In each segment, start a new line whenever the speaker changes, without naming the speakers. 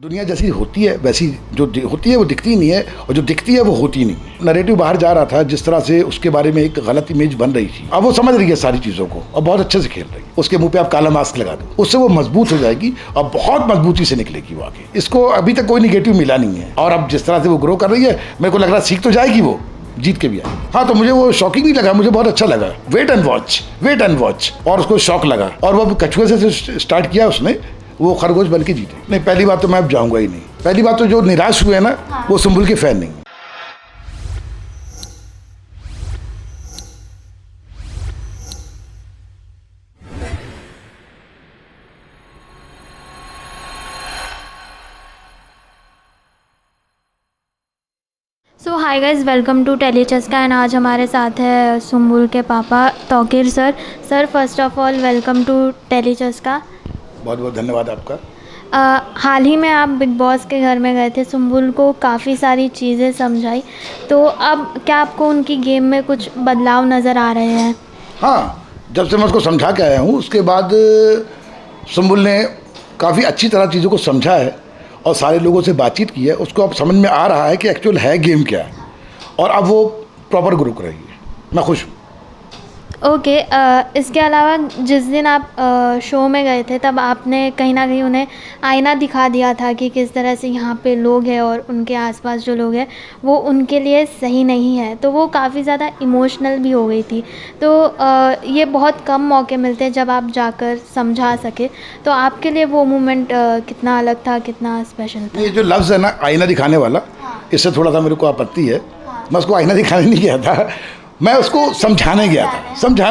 दुनिया जैसी होती है वैसी जो होती है वो दिखती नहीं है, और जो दिखती है वो होती नहीं है। नैरेटिव बाहर जा रहा था, जिस तरह से उसके बारे में एक गलत इमेज बन रही थी, अब वो समझ रही है सारी चीज़ों को और बहुत अच्छे से खेल रही है। उसके मुंह पे आप काला मास्क लगा दो, उससे वो मजबूत हो जाएगी और बहुत मजबूती से निकलेगी वो आगे। इसको अभी तक कोई निगेटिव मिला नहीं है, और अब जिस तरह से वो ग्रो कर रही है मेरे को लग रहा है सीख तो जाएगी, वो जीत के भी आएगी। हाँ, तो मुझे वो शॉकिंग नहीं लगा, मुझे बहुत अच्छा लगा। Wait and watch. और उसको शौक लगा, और वो कछुए से स्टार्ट किया उसने, वो खरगोश बन के जीते। नहीं, पहली बात तो मैं अब जाऊंगा ही नहीं। पहली बात तो जो निराश हुए ना, वो सुंबुल के फैन नहीं।
So hi guys, welcome to Telichesca. And आज हमारे साथ है सुंबुल के पापा Tauqeer sir. Sir, first of all welcome to Telichesca.
बहुत बहुत धन्यवाद आपका।
हाल ही में आप बिग बॉस के घर में गए थे, सुंबुल को काफ़ी सारी चीज़ें समझाई, तो अब क्या आपको उनकी गेम में कुछ बदलाव नज़र आ रहे हैं?
हाँ, जब से मैं उसको समझा के आया हूँ उसके बाद सुंबुल ने काफ़ी अच्छी तरह चीज़ों को समझा है और सारे लोगों से बातचीत की है। उसको अब समझ में आ रहा है कि एक्चुअल है गेम क्या है, और अब वो प्रॉपर ग्रो कर रही है। मैं खुश हूँ।
ओके, इसके अलावा जिस दिन आप शो में गए थे तब आपने कहीं ना कहीं उन्हें आईना दिखा दिया था कि किस तरह से यहाँ पे लोग हैं और उनके आसपास जो लोग हैं वो उनके लिए सही नहीं है, तो वो काफ़ी ज़्यादा इमोशनल भी हो गई थी। तो ये बहुत कम मौके मिलते हैं जब आप जाकर समझा सके, तो आपके लिए वो मोमेंट कितना अलग था, कितना स्पेशल था?
ये जो लफ्ज़ है ना, आईना दिखाने वाला, इससे थोड़ा सा मेरे को आपत्ति है। मैं उसको आईना दिखाने नहीं गया था, मैं उसको समझाने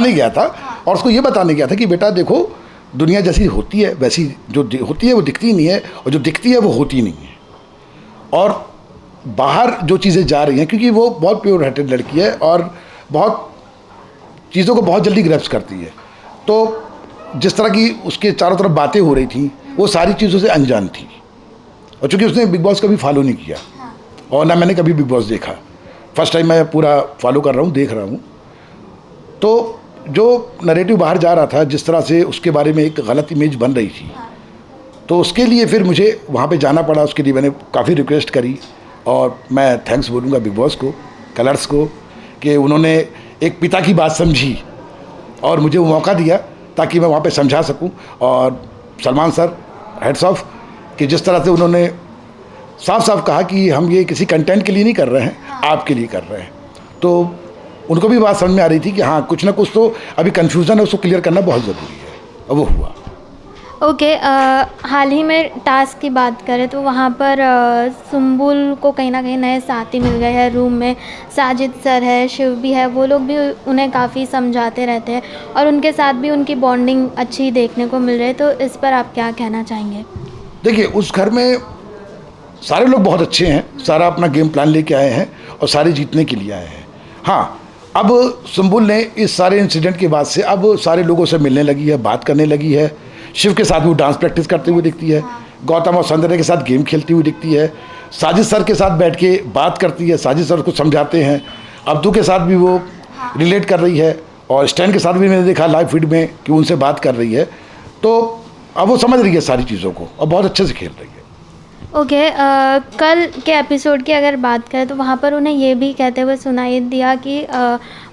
गया था और उसको ये बताने गया था कि बेटा देखो, दुनिया जैसी होती है वैसी जो होती है वो दिखती नहीं है, और जो दिखती है वो होती नहीं है। और बाहर जो चीज़ें जा रही हैं, क्योंकि वो बहुत प्योर हार्टेड लड़की है और बहुत चीज़ों को बहुत जल्दी ग्रैप्स करती है, तो जिस तरह की उसके चारों तरफ बातें हो रही थी वो सारी चीज़ों से अनजान थी। और चूँकि उसने बिग बॉस कभी फॉलो नहीं किया और ना मैंने कभी बिग बॉस देखा, फर्स्ट टाइम मैं पूरा फॉलो कर रहा हूँ, देख रहा हूँ, तो जो नैरेटिव बाहर जा रहा था, जिस तरह से उसके बारे में एक गलत इमेज बन रही थी, तो उसके लिए फिर मुझे वहाँ पे जाना पड़ा। उसके लिए मैंने काफ़ी रिक्वेस्ट करी, और मैं थैंक्स बोलूँगा बिग बॉस को, कलर्स को, कि उन्होंने एक पिता की बात समझी और मुझे वो मौका दिया ताकि मैं वहाँ पे समझा सकूँ। और सलमान सर, हेड्स ऑफ, कि जिस तरह से उन्होंने साफ साफ कहा कि हम ये किसी कंटेंट के लिए नहीं कर रहे हैं, आपके लिए कर रहे हैं, तो उनको भी बात समझ में आ रही थी कि हाँ, कुछ ना कुछ तो अभी कन्फ्यूज़न है, उसको क्लियर करना बहुत ज़रूरी है, और वो हुआ।
ओके, हाल ही में टास्क की बात करें तो वहाँ पर सुंबुल को कहीं ना कहीं नए साथी मिल गए हैं रूम में। साजिद सर है, शिव भी है, वो लोग भी उन्हें काफ़ी समझाते रहते हैं और उनके साथ भी उनकी बॉन्डिंग अच्छी देखने को मिल रही है, तो इस पर आप क्या कहना चाहेंगे?
देखिए, उस घर में सारे लोग बहुत अच्छे हैं, सारा अपना गेम प्लान लेके आए हैं और सारे जीतने के लिए आए हैं। हाँ, अब सुंबुल ने इस सारे इंसिडेंट के बाद से अब सारे लोगों से मिलने लगी है, बात करने लगी है। शिव के साथ वो डांस प्रैक्टिस करते हुए दिखती है, गौतम और सौंदर्य के साथ गेम खेलती हुई दिखती है, साजिद सर के साथ बैठ के बात करती है, साजिद सर को समझाते हैं। अब्दू के साथ भी वो रिलेट कर रही है, और स्टैन के साथ भी मैंने देखा लाइव फीड में कि उनसे बात कर रही है, तो अब वो समझ रही है सारी चीज़ों को और बहुत अच्छे से खेल रही है।
ओके, कल के एपिसोड की अगर बात करें तो वहाँ पर उन्हें ये भी कहते हुए सुनाई दिया कि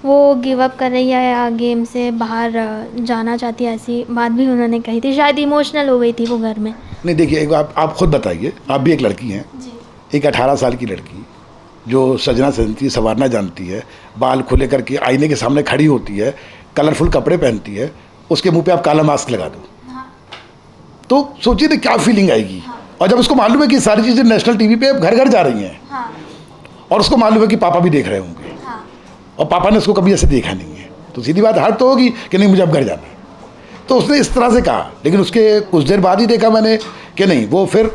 वो गिव अप कर रही है या गेम से बाहर जाना चाहती है, ऐसी बात भी उन्होंने कही थी। शायद इमोशनल हो गई थी वो घर में।
नहीं, देखिए, एक आप खुद बताइए, आप भी एक लड़की हैं, एक 18 साल की लड़की जो सजना सजती है, संवारना जानती है, बाल खुले करके आईने के सामने खड़ी होती है, कलरफुल कपड़े पहनती है, उसके मुंह पे आप काला मास्क लगा दो, तो सोचिए ना क्या फीलिंग आएगी। और जब उसको मालूम है कि सारी चीज़ें नेशनल टीवी पे अब घर घर जा रही हैं, और उसको मालूम है कि पापा भी देख रहे होंगे, और पापा ने उसको कभी ऐसे देखा नहीं है, तो सीधी बात हर तो होगी कि नहीं, मुझे अब घर जाना है। तो उसने इस तरह से कहा, लेकिन उसके कुछ देर बाद ही देखा मैंने कि नहीं, वो फिर,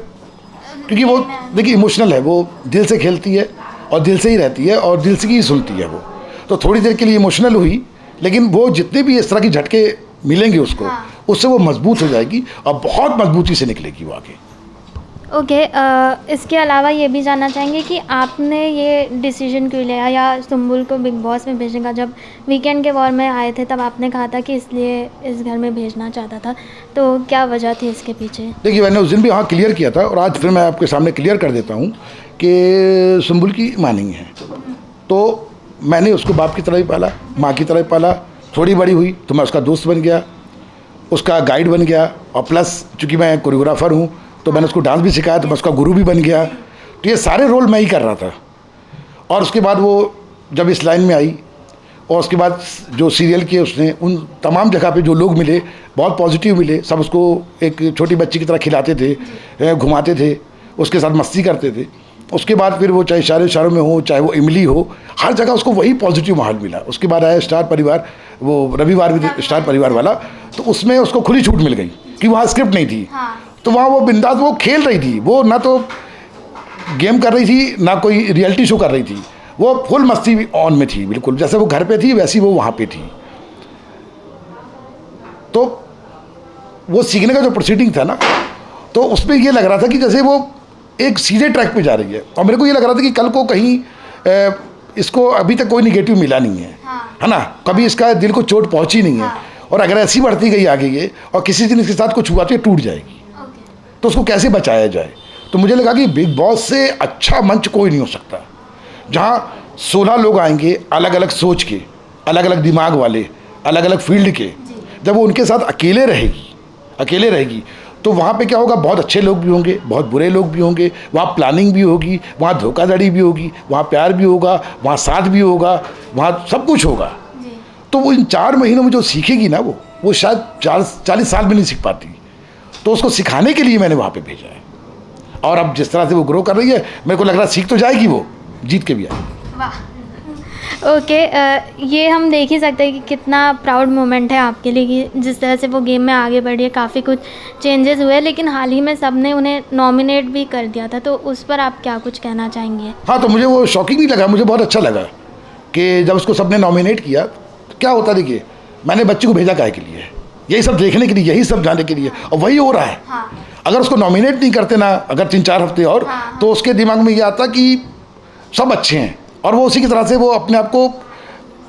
क्योंकि वो देखिए इमोशनल है, वो दिल से खेलती है और दिल से ही रहती है और दिल से ही सुनती है वो, तो थोड़ी देर के लिए इमोशनल हुई, लेकिन वो जितने भी इस तरह की झटके मिलेंगे उसको, उससे वो मजबूत हो जाएगी और बहुत मजबूती से निकलेगी वो आगे।
ओके, इसके अलावा ये भी जानना चाहेंगे कि आपने ये डिसीजन क्यों लिया या सुम्बुल को बिग बॉस में भेजने का? जब वीकेंड के वॉर में आए थे तब आपने कहा था कि इसलिए इस घर में भेजना चाहता था, तो क्या वजह थी इसके पीछे?
देखिए, मैंने उस दिन भी हाँ क्लियर किया था और आज फिर मैं आपके सामने क्लियर कर देता हूँ कि सुम्बुल की माँ नहीं है। तो मैंने उसको बाप की तरह ही पाला, माँ की तरह ही पाला। थोड़ी बड़ी हुई तो मैं उसका दोस्त बन गया, उसका गाइड बन गया, और प्लस चूँकि मैं कोरियोग्राफर हूँ तो मैंने उसको डांस भी सिखाया, तो मैं उसका गुरु भी बन गया। तो ये सारे रोल मैं ही कर रहा था। और उसके बाद वो जब इस लाइन में आई और उसके बाद जो सीरियल किए उसने, उन तमाम जगह पे जो लोग मिले बहुत पॉजिटिव मिले। सब उसको एक छोटी बच्ची की तरह खिलाते थे, घुमाते थे, उसके साथ मस्ती करते थे। उसके बाद फिर वो चाहे इशारों में हो, चाहे वो इमली हो, हर जगह उसको वही पॉजिटिव माहौल मिला। उसके बाद आया स्टार परिवार, वो रविवार भी स्टार परिवार वाला, तो उसमें उसको खुली छूट मिल गई कि वहाँ स्क्रिप्ट नहीं थी। तो वहाँ वो बिंदास वो खेल रही थी, वो ना तो गेम कर रही थी ना कोई रियलिटी शो कर रही थी, वो फुल मस्ती ऑन में थी। बिल्कुल जैसे वो घर पे थी वैसी वो वहाँ पे थी। तो वो सीखने का जो प्रोसीडिंग था ना, तो उसमें ये लग रहा था कि जैसे वो एक सीधे ट्रैक पे जा रही है। और मेरे को ये लग रहा था कि कल को कहीं इसको अभी तक कोई निगेटिव मिला नहीं है, है ना, कभी इसका दिल को चोट पहुंची नहीं है। और अगर ऐसी बढ़ती गई आगे ये और किसी दिन इसके साथ कुछ हुआ तो ये टूट जाएगी। तो उसको कैसे बचाया जाए? तो मुझे लगा कि बिग बॉस से अच्छा मंच कोई नहीं हो सकता, जहाँ 16 लोग आएंगे अलग अलग सोच के, अलग अलग दिमाग वाले, अलग अलग फील्ड के। जब वो उनके साथ अकेले रहेगी तो वहाँ पे क्या होगा, बहुत अच्छे लोग भी होंगे, बहुत बुरे लोग भी होंगे, वहाँ प्लानिंग भी होगी, वहाँ धोखाधड़ी भी होगी, वहाँ प्यार भी होगा, वहाँ साथ भी होगा, वहाँ सब कुछ होगा। तो वो इन 4 महीनों में जो सीखेगी ना, वो शायद 40 साल में नहीं सीख पाती। तो उसको सिखाने के लिए मैंने वहाँ पे भेजा है। और अब जिस तरह से वो ग्रो कर रही है, मेरे को लग रहा है सीख तो जाएगी, वो जीत के भी आएगी।
वाह, ओके, ये हम देख ही सकते हैं कि कितना प्राउड मोमेंट है आपके लिए कि जिस तरह से वो गेम में आगे बढ़ी है। काफ़ी कुछ चेंजेस हुए, लेकिन हाल ही में सबने उन्हें नॉमिनेट भी कर दिया था, तो उस पर आप क्या कुछ कहना चाहेंगे?
हाँ, तो मुझे वो शॉकिंग नहीं लगा, मुझे बहुत अच्छा लगा कि जब उसको सबने नॉमिनेट किया तो क्या होता। देखिए, मैंने बच्ची को भेजा काहे के लिए, यही सब देखने के लिए, यही सब जानने के लिए, और वही हो रहा है। अगर उसको नॉमिनेट नहीं करते ना, अगर 3-4 हफ्ते और, तो उसके दिमाग में ये आता कि सब अच्छे हैं, और वो उसी की तरह से वो अपने आप को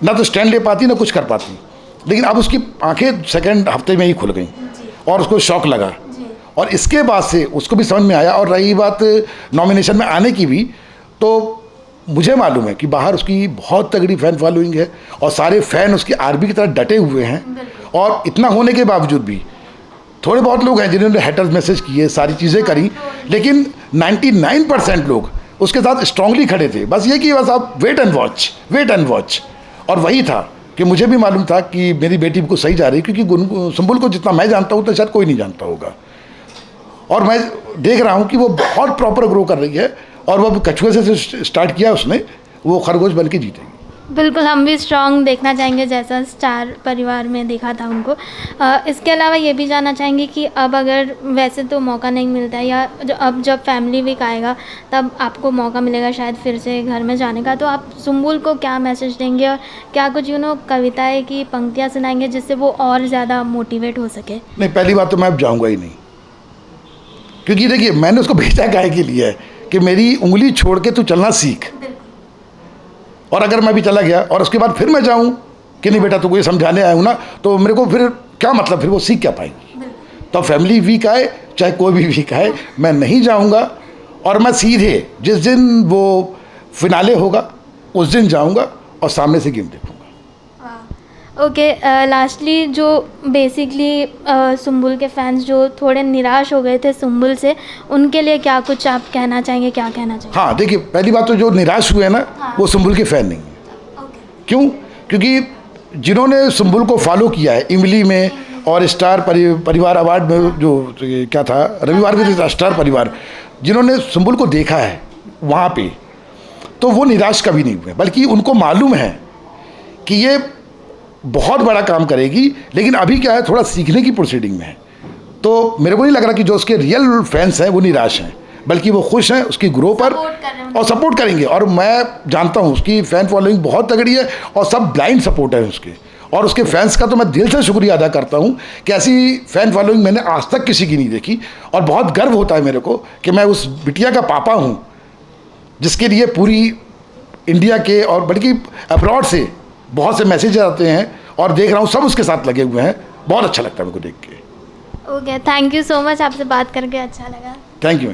ना तो स्टैंड ले पाती ना कुछ कर पाती। लेकिन अब उसकी आंखें सेकंड हफ्ते में ही खुल गई और उसको शौक लगा, और इसके बाद से उसको भी समझ में आया। और रही बात नॉमिनेशन में आने की भी, तो मुझे मालूम है कि बाहर उसकी बहुत तगड़ी फ़ैन फॉलोइंग है और सारे फ़ैन उसकी आर्मी की तरह डटे हुए हैं। और इतना होने के बावजूद भी थोड़े बहुत लोग हैं जिन्होंने हेटर्स मैसेज किए, सारी चीज़ें करी, लेकिन 99% लोग उसके साथ स्ट्रांगली खड़े थे। बस ये कि बस आप वेट एंड वॉच। और वही था कि मुझे भी मालूम था कि मेरी बेटी को सही जा रही, क्योंकि सुम्बुल को जितना मैं जानता हूँ तो शायद कोई नहीं जानता होगा। और मैं देख रहा हूँ कि वो बहुत प्रॉपर ग्रो कर रही है, और वो कछुए से स्टार्ट किया उसने, वो खरगोश बन के जीतेगी।
बिल्कुल, हम भी स्ट्रॉन्ग देखना चाहेंगे जैसा स्टार परिवार में देखा था उनको। इसके अलावा ये भी जानना चाहेंगे कि अब अगर वैसे तो मौका नहीं मिलता है, या अब जब फैमिली वीक आएगा तब आपको मौका मिलेगा शायद फिर से घर में जाने का, तो आप सुम्बुल को क्या मैसेज देंगे और क्या कुछ कविताएं की पंक्तियाँ सुनाएंगे जिससे वो और ज़्यादा मोटिवेट हो सके?
नहीं, पहली बात तो मैं अब जाऊँगा ही नहीं, क्योंकि देखिए मैंने उसको भेजा काहे के लिए है कि मेरी उंगली छोड़ के तू चलना सीख। और अगर मैं भी चला गया और उसके बाद फिर मैं जाऊं कि नहीं बेटा तुमको ये समझाने आया हूँ ना, तो मेरे को फिर क्या मतलब, फिर वो सीख क्या पाएंगी। तो फैमिली वीक आए चाहे कोई भी वीक आए, मैं नहीं जाऊंगा। और मैं सीधे जिस दिन वो फिनाले होगा उस दिन जाऊंगा और सामने से गेम देखूंगा।
ओके, लास्टली जो बेसिकली सुम्बुल के फैंस जो थोड़े निराश हो गए थे सुम्बुल से, उनके लिए क्या कुछ आप कहना चाहेंगे, क्या कहना चाहेंगे?
हाँ, देखिए पहली बात तो जो निराश हुए ना, वो सुम्बुल के फ़ैन नहीं है। क्यों? क्योंकि जिन्होंने सुम्बुल को फॉलो किया है इमली में और स्टार परिवार अवार्ड में, जो क्या था रविवार में स्टार परिवार, जिन्होंने सुम्बुल को देखा है वहाँ पे, तो वो निराश कभी नहीं हुए, बल्कि उनको मालूम है कि ये बहुत बड़ा काम करेगी। लेकिन अभी क्या है, थोड़ा सीखने की प्रोसीडिंग में है। तो मेरे को नहीं लग रहा कि जो उसके रियल फैंस हैं वो निराश हैं, बल्कि वो खुश हैं उसकी ग्रो पर और सपोर्ट करेंगे। और मैं जानता हूँ उसकी फ़ैन फॉलोइंग बहुत तगड़ी है और सब ब्लाइंड सपोर्टर हैं उसके, और उसके फैंस का तो मैं दिल से शुक्रिया अदा करता हूँ कि ऐसी फ़ैन फॉलोइंग मैंने आज तक किसी की नहीं देखी। और बहुत गर्व होता है मेरे को कि मैं उस बिटिया का पापा हूँ जिसके लिए पूरी इंडिया के और बल्कि अब्रॉड से बहुत से मैसेज आते हैं और देख रहा हूँ सब उसके साथ लगे हुए हैं। बहुत अच्छा लगता है मेरे को देख के।
Okay, thank you so much, आपसे बात करके अच्छा लगा।
Thank you.